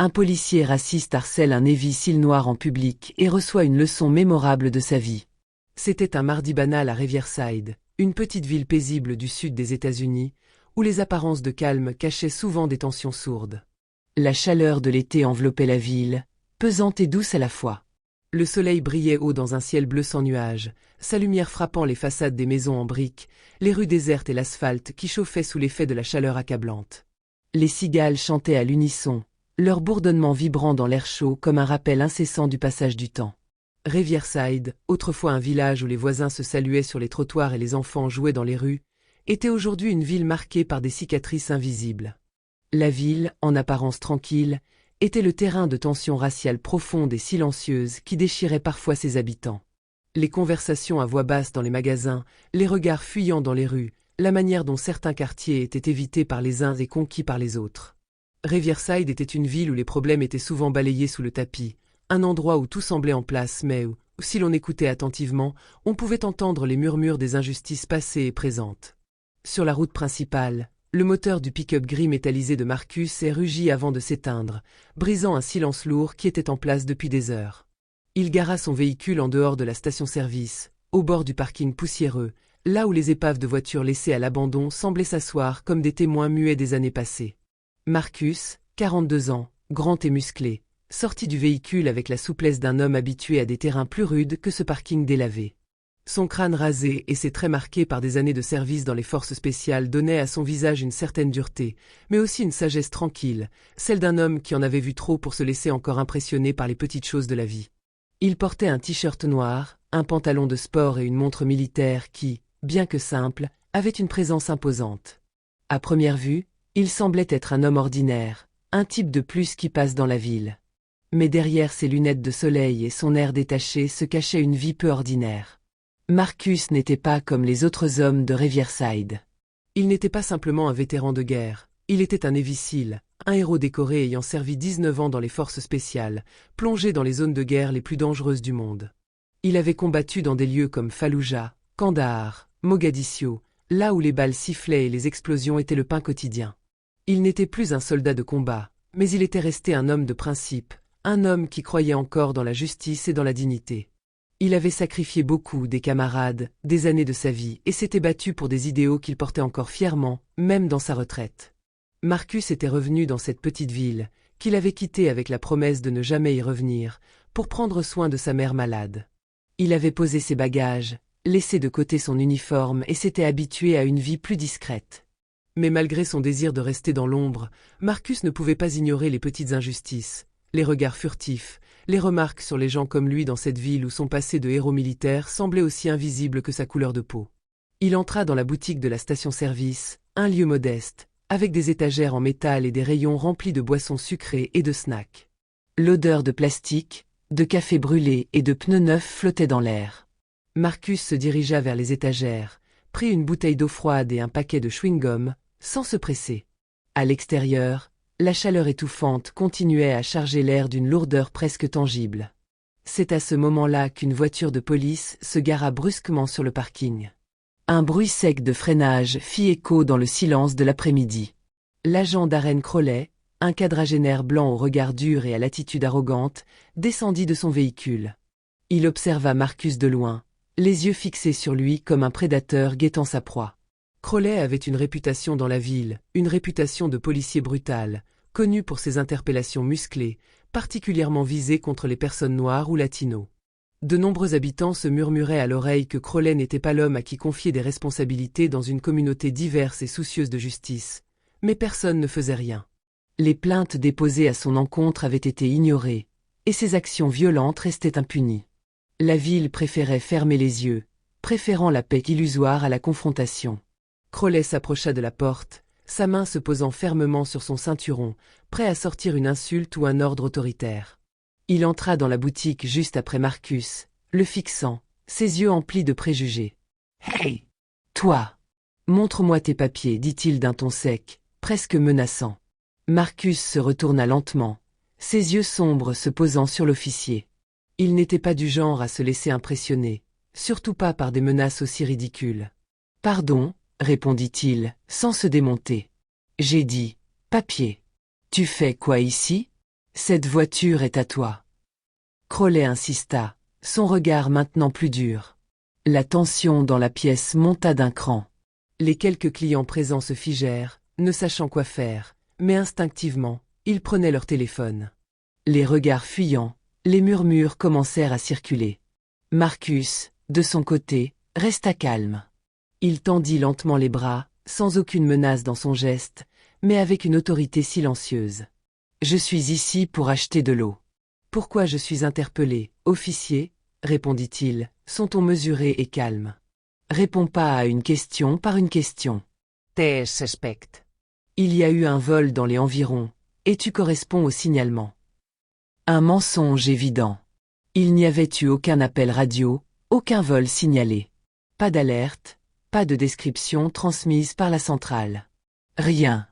Un policier raciste harcèle un Navy SEAL noir en public et reçoit une leçon mémorable de sa vie. C'était un mardi banal à Riverside, une petite ville paisible du sud des États-Unis, où les apparences de calme cachaient souvent des tensions sourdes. La chaleur de l'été enveloppait la ville, pesante et douce à la fois. Le soleil brillait haut dans un ciel bleu sans nuages, sa lumière frappant les façades des maisons en briques, les rues désertes et l'asphalte qui chauffait sous l'effet de la chaleur accablante. Les cigales chantaient à l'unisson, leur bourdonnement vibrant dans l'air chaud comme un rappel incessant du passage du temps. Riverside, autrefois un village où les voisins se saluaient sur les trottoirs et les enfants jouaient dans les rues, était aujourd'hui une ville marquée par des cicatrices invisibles. La ville, en apparence tranquille, était le terrain de tensions raciales profondes et silencieuses qui déchiraient parfois ses habitants. Les conversations à voix basse dans les magasins, les regards fuyants dans les rues, la manière dont certains quartiers étaient évités par les uns et conquis par les autres. Riverside était une ville où les problèmes étaient souvent balayés sous le tapis, un endroit où tout semblait en place mais où, si l'on écoutait attentivement, on pouvait entendre les murmures des injustices passées et présentes. Sur la route principale, le moteur du pick-up gris métallisé de Marcus rugit avant de s'éteindre, brisant un silence lourd qui était en place depuis des heures. Il gara son véhicule en dehors de la station-service, au bord du parking poussiéreux, là où les épaves de voitures laissées à l'abandon semblaient s'asseoir comme des témoins muets des années passées. Marcus, 42 ans, grand et musclé, sortit du véhicule avec la souplesse d'un homme habitué à des terrains plus rudes que ce parking délavé. Son crâne rasé et ses traits marqués par des années de service dans les forces spéciales donnaient à son visage une certaine dureté, mais aussi une sagesse tranquille, celle d'un homme qui en avait vu trop pour se laisser encore impressionner par les petites choses de la vie. Il portait un t-shirt noir, un pantalon de sport et une montre militaire qui, bien que simple, avait une présence imposante. À première vue, il semblait être un homme ordinaire, un type de plus qui passe dans la ville. Mais derrière ses lunettes de soleil et son air détaché se cachait une vie peu ordinaire. Marcus n'était pas comme les autres hommes de Riverside. Il n'était pas simplement un vétéran de guerre, il était un Navy SEAL, un héros décoré ayant servi 19 ans dans les forces spéciales, plongé dans les zones de guerre les plus dangereuses du monde. Il avait combattu dans des lieux comme Fallujah, Kandahar, Mogadiscio, là où les balles sifflaient et les explosions étaient le pain quotidien. Il n'était plus un soldat de combat, mais il était resté un homme de principe, un homme qui croyait encore dans la justice et dans la dignité. Il avait sacrifié beaucoup des camarades, des années de sa vie et s'était battu pour des idéaux qu'il portait encore fièrement, même dans sa retraite. Marcus était revenu dans cette petite ville, qu'il avait quittée avec la promesse de ne jamais y revenir, pour prendre soin de sa mère malade. Il avait posé ses bagages, laissé de côté son uniforme et s'était habitué à une vie plus discrète. Mais malgré son désir de rester dans l'ombre, Marcus ne pouvait pas ignorer les petites injustices, les regards furtifs, les remarques sur les gens comme lui dans cette ville où son passé de héros militaire semblait aussi invisible que sa couleur de peau. Il entra dans la boutique de la station-service, un lieu modeste, avec des étagères en métal et des rayons remplis de boissons sucrées et de snacks. L'odeur de plastique, de café brûlé et de pneus neufs flottait dans l'air. Marcus se dirigea vers les étagères, prit une bouteille d'eau froide et un paquet de chewing-gum, sans se presser. À l'extérieur, la chaleur étouffante continuait à charger l'air d'une lourdeur presque tangible. C'est à ce moment-là qu'une voiture de police se gara brusquement sur le parking. Un bruit sec de freinage fit écho dans le silence de l'après-midi. L'agent Darren Crowley, un quadragénaire blanc au regard dur et à l'attitude arrogante, descendit de son véhicule. Il observa Marcus de loin, les yeux fixés sur lui comme un prédateur guettant sa proie. Crowley avait une réputation dans la ville, une réputation de policier brutal, connu pour ses interpellations musclées, particulièrement visées contre les personnes noires ou latinos. De nombreux habitants se murmuraient à l'oreille que Crowley n'était pas l'homme à qui confier des responsabilités dans une communauté diverse et soucieuse de justice, mais personne ne faisait rien. Les plaintes déposées à son encontre avaient été ignorées, et ses actions violentes restaient impunies. La ville préférait fermer les yeux, préférant la paix illusoire à la confrontation. Crowley s'approcha de la porte, sa main se posant fermement sur son ceinturon, prêt à sortir une insulte ou un ordre autoritaire. Il entra dans la boutique juste après Marcus, le fixant, ses yeux emplis de préjugés. « Hey, toi! Montre-moi tes papiers, dit-il d'un ton sec, presque menaçant. Marcus se retourna lentement, ses yeux sombres se posant sur l'officier. Il n'était pas du genre à se laisser impressionner, surtout pas par des menaces aussi ridicules. « Pardon, répondit-il, sans se démonter. J'ai dit, papier. Tu fais quoi ici? Cette voiture est à toi. Crowley insista, son regard maintenant plus dur. La tension dans la pièce monta d'un cran. Les quelques clients présents se figèrent, ne sachant quoi faire, mais instinctivement, ils prenaient leur téléphone. Les regards fuyants, les murmures commencèrent à circuler. Marcus, de son côté, resta calme. Il tendit lentement les bras, sans aucune menace dans son geste, mais avec une autorité silencieuse. « Je suis ici pour acheter de l'eau. »« Pourquoi je suis interpellé, officier ?» répondit-il, son ton mesuré et calme. « Réponds pas à une question par une question. »« Te suspect. »« Il y a eu un vol dans les environs, et tu corresponds au signalement. » Un mensonge évident. Il n'y avait eu aucun appel radio, aucun vol signalé. Pas d'alerte, pas de description transmise par la centrale. Rien.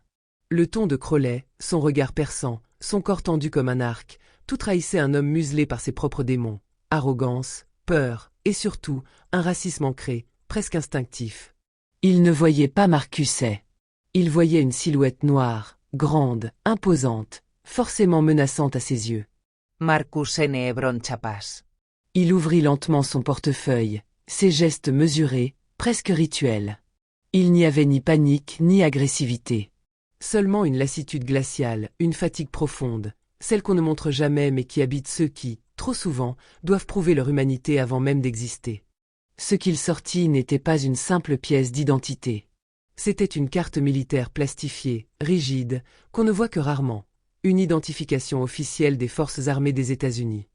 Le ton de Crowley, son regard perçant, son corps tendu comme un arc, tout trahissait un homme muselé par ses propres démons. Arrogance, peur, et surtout, un racisme ancré, presque instinctif. Il ne voyait pas Marcusset. Il voyait une silhouette noire, grande, imposante, forcément menaçante à ses yeux. Marcus N. Bronchapas. Il ouvrit lentement son portefeuille, ses gestes mesurés, presque rituels. Il n'y avait ni panique ni agressivité. Seulement une lassitude glaciale, une fatigue profonde, celle qu'on ne montre jamais mais qui habite ceux qui, trop souvent, doivent prouver leur humanité avant même d'exister. Ce qu'il sortit n'était pas une simple pièce d'identité. C'était une carte militaire plastifiée, rigide, qu'on ne voit que rarement, une identification officielle des forces armées des États-Unis.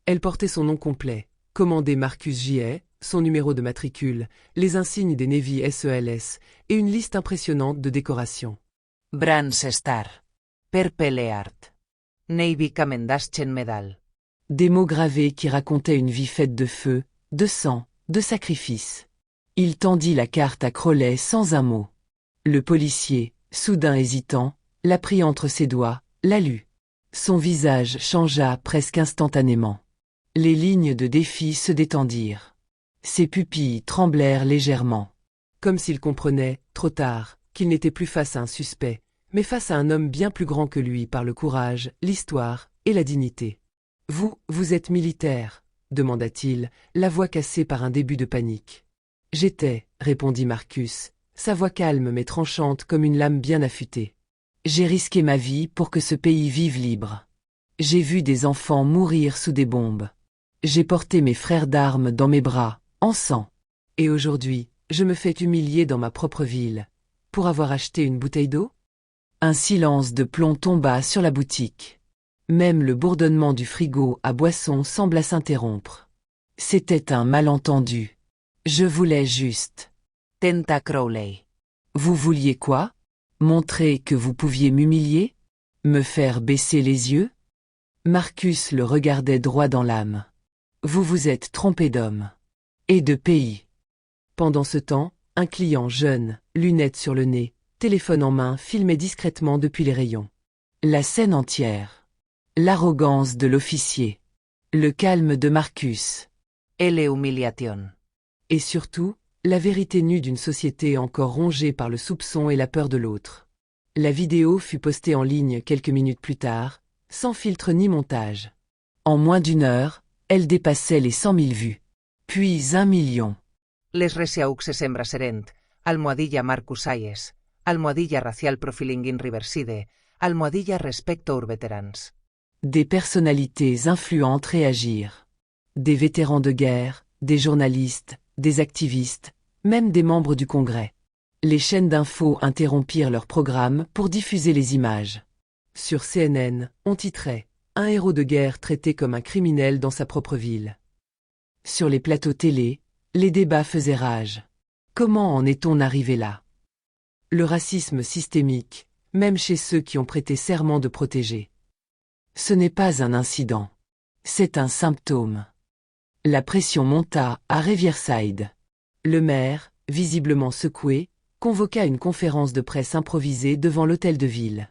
Elle portait son nom complet, commandé Marcus J.A., son numéro de matricule, les insignes des Navy SELS et une liste impressionnante de décorations. Bronze Star. Purple Heart. Navy Commendation Medal. Des mots gravés qui racontaient une vie faite de feu, de sang, de sacrifice. Il tendit la carte à Crowley sans un mot. Le policier, soudain hésitant, la prit entre ses doigts, la lut. Son visage changea presque instantanément. Les lignes de défi se détendirent. Ses pupilles tremblèrent légèrement. Comme s'il comprenait, trop tard, qu'il n'était plus face à un suspect, mais face à un homme bien plus grand que lui par le courage, l'histoire et la dignité. « Vous êtes militaire ?» demanda-t-il, la voix cassée par un début de panique. « J'étais, » répondit Marcus, sa voix calme mais tranchante comme une lame bien affûtée. « J'ai risqué ma vie pour que ce pays vive libre. J'ai vu des enfants mourir sous des bombes. J'ai porté mes frères d'armes dans mes bras, en sang. Et aujourd'hui, je me fais humilier dans ma propre ville. Pour avoir acheté une bouteille d'eau ?» Un silence de plomb tomba sur la boutique. Même le bourdonnement du frigo à boissons sembla s'interrompre. C'était un malentendu. Je voulais juste. Tenta Crowley. Vous vouliez quoi? Montrer que vous pouviez m'humilier? Me faire baisser les yeux? Marcus le regardait droit dans l'âme. Vous vous êtes trompé d'homme. Et de pays. Pendant ce temps, un client jeune, lunettes sur le nez, téléphone en main, filmait discrètement depuis les rayons. La scène entière. L'arrogance de l'officier. Le calme de Marcus. Elle humiliation. Et surtout, la vérité nue d'une société encore rongée par le soupçon et la peur de l'autre. La vidéo fut postée en ligne quelques minutes plus tard, sans filtre ni montage. En moins d'une heure, elle dépassait les 100 000 vues. Puis 1 million. Les resiauxes embraserent, almohadilla Marcus Hayes, almohadilla racial profiling in Riverside, almohadilla respecto aux veterans. Des personnalités influentes réagirent. Des vétérans de guerre, des journalistes, des activistes, même des membres du Congrès. Les chaînes d'infos interrompirent leur programme pour diffuser les images. Sur CNN, on titrait « Un héros de guerre traité comme un criminel dans sa propre ville ». Sur les plateaux télé, les débats faisaient rage. Comment en est-on arrivé là? Le racisme systémique, même chez ceux qui ont prêté serment de protéger. Ce n'est pas un incident. C'est un symptôme. La pression monta à Riverside. Le maire, visiblement secoué, convoqua une conférence de presse improvisée devant l'hôtel de ville.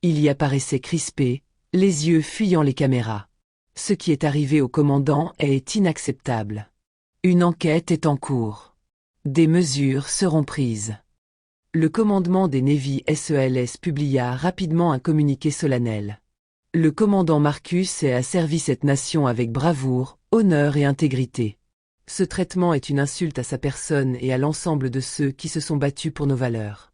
Il y apparaissait crispé, les yeux fuyant les caméras. Ce qui est arrivé au commandant est inacceptable. Une enquête est en cours. Des mesures seront prises. Le commandement des Navy SELS publia rapidement un communiqué solennel. Le commandant Marcus a servi cette nation avec bravoure, honneur et intégrité. Ce traitement est une insulte à sa personne et à l'ensemble de ceux qui se sont battus pour nos valeurs.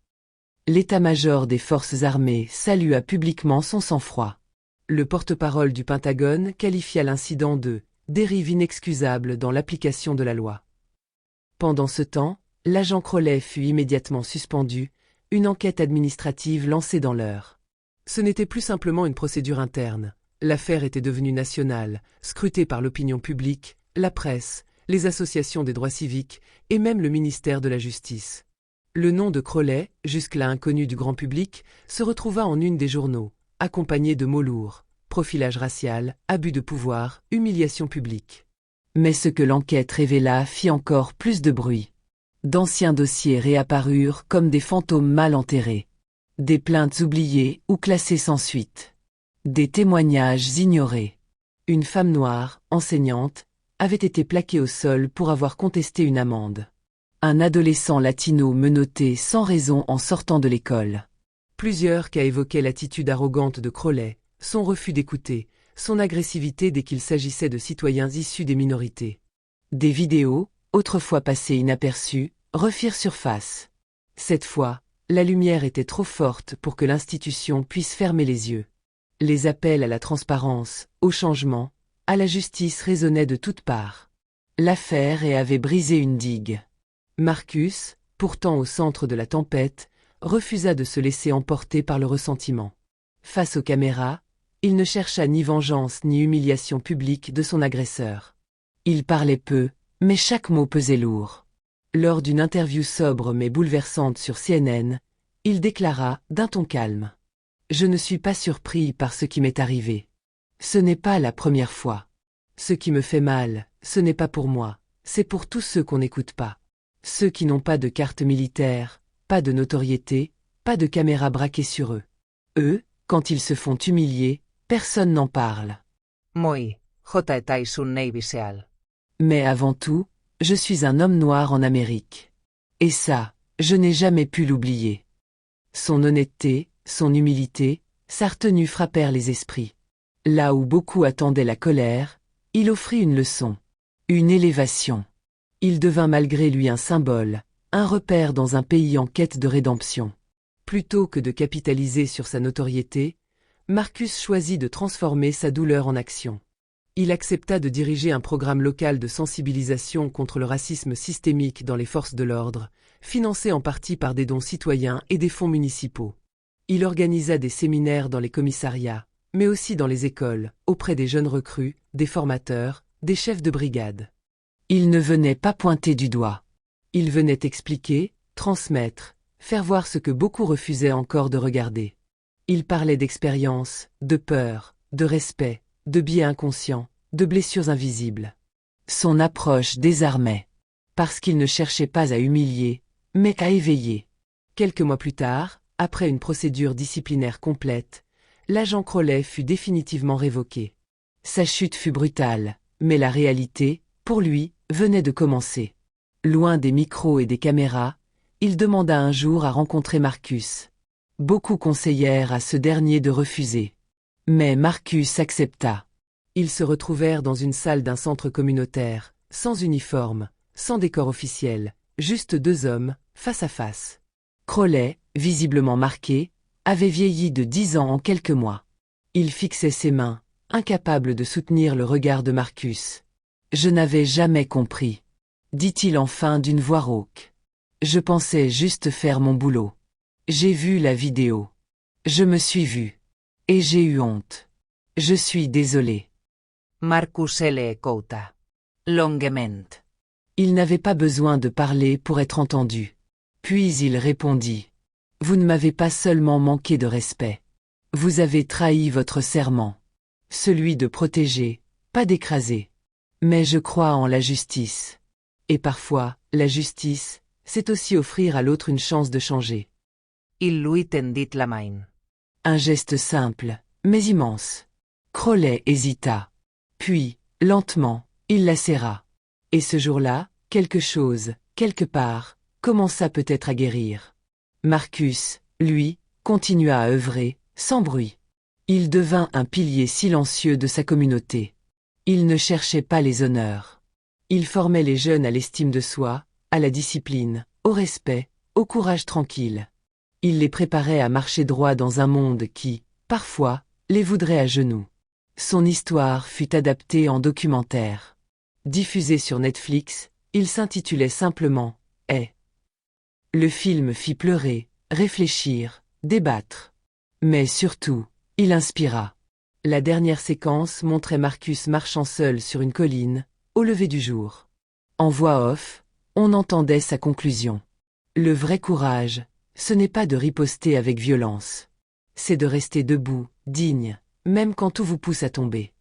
L'état-major des forces armées salua publiquement son sang-froid. Le porte-parole du Pentagone qualifia l'incident de « dérive inexcusable dans l'application de la loi ». Pendant ce temps, l'agent Crowley fut immédiatement suspendu, une enquête administrative lancée dans l'heure. Ce n'était plus simplement une procédure interne. L'affaire était devenue nationale, scrutée par l'opinion publique, la presse, les associations des droits civiques et même le ministère de la Justice. Le nom de Crowley, jusque-là inconnu du grand public, se retrouva en une des journaux, accompagné de mots lourds, profilage racial, abus de pouvoir, humiliation publique. Mais ce que l'enquête révéla fit encore plus de bruit. D'anciens dossiers réapparurent comme des fantômes mal enterrés. Des plaintes oubliées ou classées sans suite. Des témoignages ignorés. Une femme noire, enseignante, avait été plaquée au sol pour avoir contesté une amende. Un adolescent latino menotté sans raison en sortant de l'école. Plusieurs cas évoquaient l'attitude arrogante de Crowley, son refus d'écouter, son agressivité dès qu'il s'agissait de citoyens issus des minorités. Des vidéos, autrefois passées inaperçues, refirent surface. Cette fois, la lumière était trop forte pour que l'institution puisse fermer les yeux. Les appels à la transparence, au changement, à la justice résonnaient de toutes parts. L'affaire avait brisé une digue. Marcus, pourtant au centre de la tempête, refusa de se laisser emporter par le ressentiment. Face aux caméras, il ne chercha ni vengeance ni humiliation publique de son agresseur. Il parlait peu, mais chaque mot pesait lourd. Lors d'une interview sobre mais bouleversante sur CNN, il déclara d'un ton calme. « Je ne suis pas surpris par ce qui m'est arrivé. Ce n'est pas la première fois. Ce qui me fait mal, ce n'est pas pour moi, c'est pour tous ceux qu'on n'écoute pas. Ceux qui n'ont pas de carte militaire, pas de notoriété, pas de caméra braquée sur eux. Eux, quand ils se font humilier, personne n'en parle. » Moi, J. Tyson Navy SEAL. Mais avant tout, je suis un homme noir en Amérique. Et ça, je n'ai jamais pu l'oublier. Son honnêteté, son humilité, sa retenue frappèrent les esprits. Là où beaucoup attendaient la colère, il offrit une leçon, une élévation. Il devint malgré lui un symbole, un repère dans un pays en quête de rédemption. Plutôt que de capitaliser sur sa notoriété, Marcus choisit de transformer sa douleur en action. Il accepta de diriger un programme local de sensibilisation contre le racisme systémique dans les forces de l'ordre, financé en partie par des dons citoyens et des fonds municipaux. Il organisa des séminaires dans les commissariats, mais aussi dans les écoles, auprès des jeunes recrues, des formateurs, des chefs de brigade. Il ne venait pas pointer du doigt. Il venait expliquer, transmettre, faire voir ce que beaucoup refusaient encore de regarder. Il parlait d'expérience, de peur, de respect, de biais inconscients, de blessures invisibles. Son approche désarmait, parce qu'il ne cherchait pas à humilier, mais à éveiller. Quelques mois plus tard, après une procédure disciplinaire complète, l'agent Crowley fut définitivement révoqué. Sa chute fut brutale, mais la réalité, pour lui, venait de commencer. Loin des micros et des caméras, il demanda un jour à rencontrer Marcus. Beaucoup conseillèrent à ce dernier de refuser. Mais Marcus accepta. Ils se retrouvèrent dans une salle d'un centre communautaire, sans uniforme, sans décor officiel, juste deux hommes, face à face. Crowley, visiblement marqué, avait vieilli de 10 ans en quelques mois. Il fixait ses mains, incapable de soutenir le regard de Marcus. « Je n'avais jamais compris, » dit-il enfin d'une voix rauque. « Je pensais juste faire mon boulot. J'ai vu la vidéo. Je me suis vu. Et j'ai eu honte. Je suis désolé. » Marcus L. Couta. Longuement. Il n'avait pas besoin de parler pour être entendu. Puis il répondit. « Vous ne m'avez pas seulement manqué de respect. Vous avez trahi votre serment. Celui de protéger, pas d'écraser. Mais je crois en la justice. Et parfois, la justice, c'est aussi offrir à l'autre une chance de changer. » Il lui tendit la main. Un geste simple, mais immense. Crowley hésita. Puis, lentement, il la serra. Et ce jour-là, quelque chose, quelque part, commença peut-être à guérir. Marcus, lui, continua à œuvrer, sans bruit. Il devint un pilier silencieux de sa communauté. Il ne cherchait pas les honneurs. Il formait les jeunes à l'estime de soi, à la discipline, au respect, au courage tranquille. Il les préparait à marcher droit dans un monde qui, parfois, les voudrait à genoux. Son histoire fut adaptée en documentaire. Diffusé sur Netflix, il s'intitulait simplement « Hey ». Le film fit pleurer, réfléchir, débattre. Mais surtout, il inspira. La dernière séquence montrait Marcus marchant seul sur une colline, au lever du jour. En voix off, on entendait sa conclusion. Le vrai courage, ce n'est pas de riposter avec violence. C'est de rester debout, digne, même quand tout vous pousse à tomber.